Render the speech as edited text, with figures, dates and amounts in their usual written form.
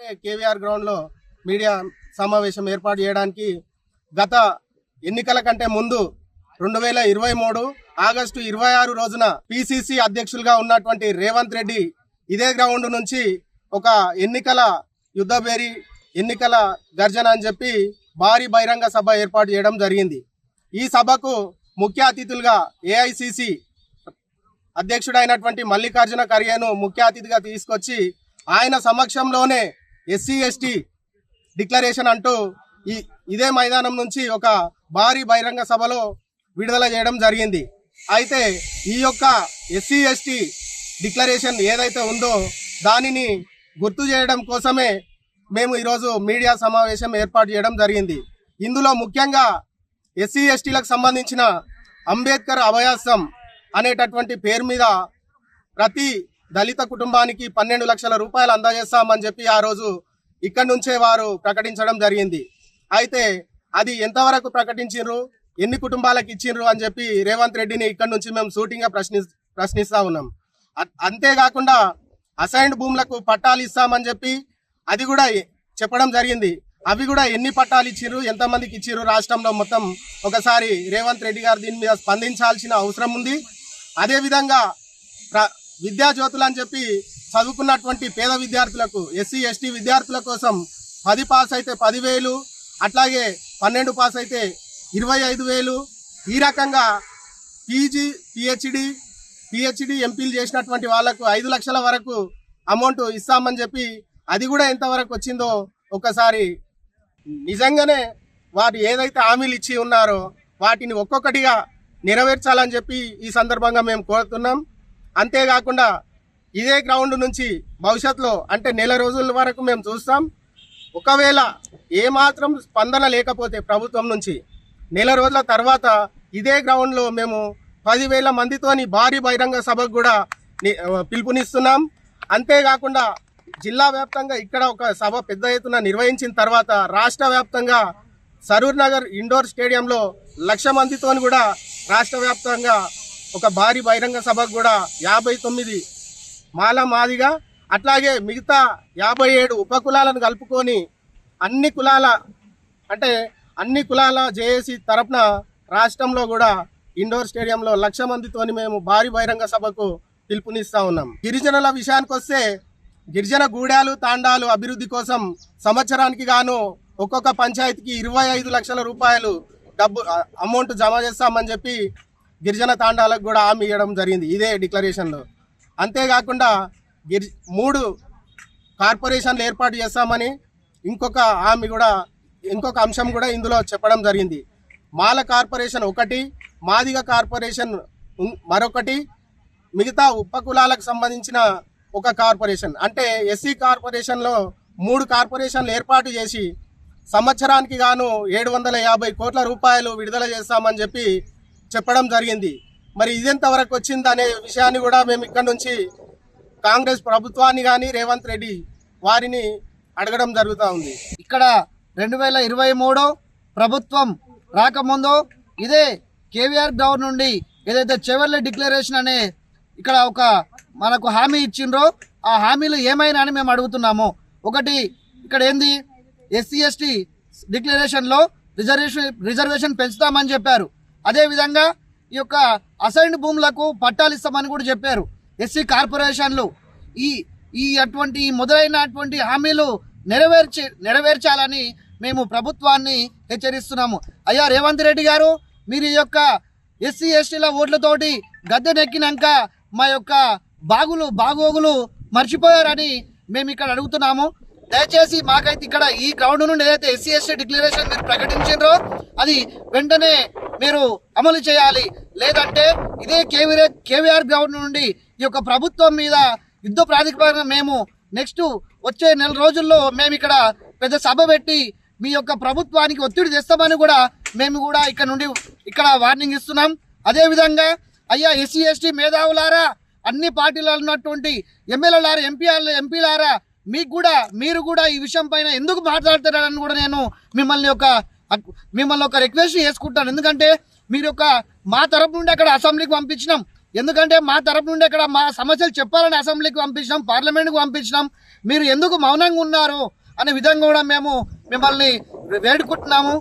KVR ground లో media సమావేశం ఏర్పాటు చేయడానికి గత ఎన్నికల కంటే ముందు 2023 ఆగస్టు 26 రోజున పిసిసి అధ్యక్షులుగా ఉన్నటువంటి రేవంత్ రెడ్డి ఇదే గ్రౌండ్ నుంచి ఒక ఎన్నికల యుద్ధబేరి ఎన్నికల గర్జన అని చెప్పి భారీ బహిరంగ సభ ఏర్పాటు చేయడం జరిగింది. ఈ సభకు ముఖ్య అతిథులుగా ఏఐసిసి అధ్యక్షుడైనటువంటి మల్లికార్జున ఖర్గేను ముఖ్య అతిథిగా తీసుకొచ్చి ఆయన సమక్షంలోనే ఎస్సీ ఎస్టీ డిక్లరేషన్ అంటూ ఇదే మైదానం నుంచి ఒక భారీ బహిరంగ సభలో విడుదల చేయడం జరిగింది. అయితే ఈ యొక్క ఎస్సీ ఎస్టీ డిక్లరేషన్ ఏదైతే ఉందో దానిని గుర్తు చేయడం కోసమే మేము ఈరోజు మీడియా సమావేశం ఏర్పాటు చేయడం జరిగింది. ఇందులో ముఖ్యంగా ఎస్సీ ఎస్టీలకు సంబంధించిన అంబేద్కర్ అభయాస్తం అనేటటువంటి పేరు మీద ప్రతి దళిత కుటుంబానికి 12 లక్షల రూపాయలు అందజేస్తామని చెప్పి ఆ రోజు ఇక్కడి నుంచే వారు ప్రకటించడం జరిగింది. అయితే అది ఎంతవరకు ప్రకటించారు, ఎన్ని కుటుంబాలకు ఇచ్చిండ్రు అని చెప్పి రేవంత్ రెడ్డిని ఇక్కడి నుంచి మేము సూటిగా ప్రశ్నిస్తా ఉన్నాం. అంతేకాకుండా అసైన్డ్ భూములకు పట్టాలు ఇస్తామని చెప్పి అది కూడా చెప్పడం జరిగింది. అవి కూడా ఎన్ని పట్టాలు ఇచ్చిర్రు, ఎంతమందికి ఇచ్చిర్రు రాష్ట్రంలో మొత్తం ఒకసారి రేవంత్ రెడ్డి గారు దీని మీద స్పందించాల్సిన అవసరం ఉంది. అదేవిధంగా విద్యాజ్యోతులు అని చెప్పి చదువుకున్నటువంటి పేద విద్యార్థులకు ఎస్సీ ఎస్టీ విద్యార్థుల కోసం 10 పాస్ అయితే 10,000, అట్లాగే 12 పాస్ అయితే 25,000, ఈ రకంగా పీజీ పిహెచ్డి ఎంపీలు చేసినటువంటి వాళ్లకు 5 లక్షల వరకు అమౌంట్ ఇస్తామని చెప్పి అది కూడా ఎంతవరకు వచ్చిందో ఒకసారి నిజంగానే వారు ఏదైతే హామీలు ఇచ్చి ఉన్నారో వాటిని ఒక్కొక్కటిగా నెరవేర్చాలని చెప్పి ఈ సందర్భంగా మేము కోరుతున్నాం. అంతేకాకుండా ఇదే గ్రౌండ్ నుంచి భవిష్యత్తులో అంటే నెల రోజుల వరకు మేము చూస్తాం. ఒకవేళ ఏమాత్రం స్పందన లేకపోతే ప్రభుత్వం నుంచి నెల రోజుల తర్వాత ఇదే గ్రౌండ్లో మేము 10,000 మందితోని భారీ బహిరంగ సభకు కూడా పిలుపునిస్తున్నాం. అంతేకాకుండా జిల్లా వ్యాప్తంగా ఇక్కడ ఒక సభ పెద్ద ఎత్తున నిర్వహించిన తర్వాత రాష్ట్ర వ్యాప్తంగా సరూర్ నగర్ ఇండోర్ స్టేడియంలో 1,00,000 మందితోని కూడా రాష్ట్ర వ్యాప్తంగా ఒక భారీ బహిరంగ సభకు కూడా 59 మాల మాదిగా అట్లాగే మిగతా 57 ఉపకులాలను కలుపుకొని అన్ని కులాల జేఏసీ తరపున రాష్ట్రంలో కూడా ఇండోర్ స్టేడియంలో 1,00,000 మందితోని మేము భారీ బహిరంగ సభకు పిలుపునిస్తా ఉన్నాం. గిరిజనుల విషయానికి వస్తే గిరిజన గూడాలు తాండాలు అభివృద్ధి కోసం సంవత్సరానికి గాను ఒక్కొక్క పంచాయతీకి 25 లక్షల రూపాయలు అమౌంట్ జమ చేస్తామని చెప్పి గిరిజన తాండాలకు కూడా హామీ ఇవ్వడం జరిగింది ఇదే డిక్లరేషన్లో. అంతేకాకుండా 3 కార్పొరేషన్లు ఏర్పాటు చేస్తామని ఇంకొక అంశం కూడా ఇందులో చెప్పడం జరిగింది. మాల కార్పొరేషన్ ఒకటి, మాదిగ కార్పొరేషన్ మరొకటి, మిగతా ఉపకులాలకు సంబంధించిన ఒక కార్పొరేషన్ అంటే ఎస్సీ కార్పొరేషన్లో 3 కార్పొరేషన్లు ఏర్పాటు చేసి సంవత్సరానికి గాను 750 కోట్ల రూపాయలు విడుదల చేస్తామని చెప్పి చెప్పడం జరిగింది. మరి ఇదెంతవరకు వచ్చింది అనే విషయాన్ని కూడా మేము ఇక్కడ నుంచి కాంగ్రెస్ ప్రభుత్వాన్ని కానీ రేవంత్ రెడ్డి వారిని అడగడం జరుగుతూ ఉంది. ఇక్కడ 2023 ప్రభుత్వం రాకముందు ఇదే కేవీఆర్ గ్రౌండ్ నుండి ఏదైతే చెవర్ల డిక్లరేషన్ అనే ఇక్కడ ఒక మనకు హామీ ఇచ్చిండ్రో ఆ హామీలు ఏమైనా అని మేము అడుగుతున్నాము. ఒకటి ఇక్కడ ఏంది ఎస్సీ ఎస్టీ డిక్లరేషన్లో రిజర్వేషన్ పెంచుతామని చెప్పారు. అదేవిధంగా ఈ యొక్క అసైన్డ్ భూములకు పట్టాలు ఇస్తామని కూడా చెప్పారు. ఎస్సీ కార్పొరేషన్లు ఈ అటువంటి మొదలైనటువంటి హామీలు నెరవేర్చాలని మేము ప్రభుత్వాన్ని హెచ్చరిస్తున్నాము. అయ్యా రేవంత్ రెడ్డి గారు, మీరు ఈ యొక్క ఎస్సీ ఎస్టీల ఓట్లతోటి గద్దెనెక్కినాక మా యొక్క బాగోగులు మర్చిపోయారని మేము ఇక్కడ అడుగుతున్నాము. దయచేసి మాకైతే ఇక్కడ ఈ గ్రౌండ్ నుండి ఏదైతే ఎస్సీ ఎస్టీ డిక్లరేషన్ మీరు ప్రకటించారో అది వెంటనే మీరు అమలు చేయాలి. లేదంటే ఇదే కేవీఆర్ గ్రౌండ్ నుండి ఈ యొక్క ప్రభుత్వం మీద యుద్ధ ప్రాతిపదికన మేము నెక్స్ట్ వచ్చే నెల రోజుల్లో మేము ఇక్కడ పెద్ద సభ పెట్టి మీ యొక్క ప్రభుత్వానికి ఒత్తిడి తెస్తామని కూడా మేము కూడా ఇక్కడ వార్నింగ్ ఇస్తున్నాం. అదేవిధంగా అయ్యా ఎస్సీ ఎస్టీ మేధావులారా, అన్ని పార్టీలలో ఉన్నటువంటి ఎమ్మెల్యేలారా, ఎంపీలారా, మీరు కూడా ఈ విషయం పైన ఎందుకు మాట్లాడతారని కూడా నేను మిమ్మల్ని ఒక రిక్వెస్ట్ చేసుకుంటాను. ఎందుకంటే మీరు మా తరపు నుండి అక్కడ అసెంబ్లీకి పంపించినాం. ఎందుకంటే మా తరపు నుండి ఇక్కడ మా సమస్యలు చెప్పాలని అసెంబ్లీకి పంపించినాం, పార్లమెంట్కి పంపించినాం. మీరు ఎందుకు మౌనంగా ఉన్నారు అనే విధంగా కూడా మేము మిమ్మల్ని వేడుకుంటున్నాము.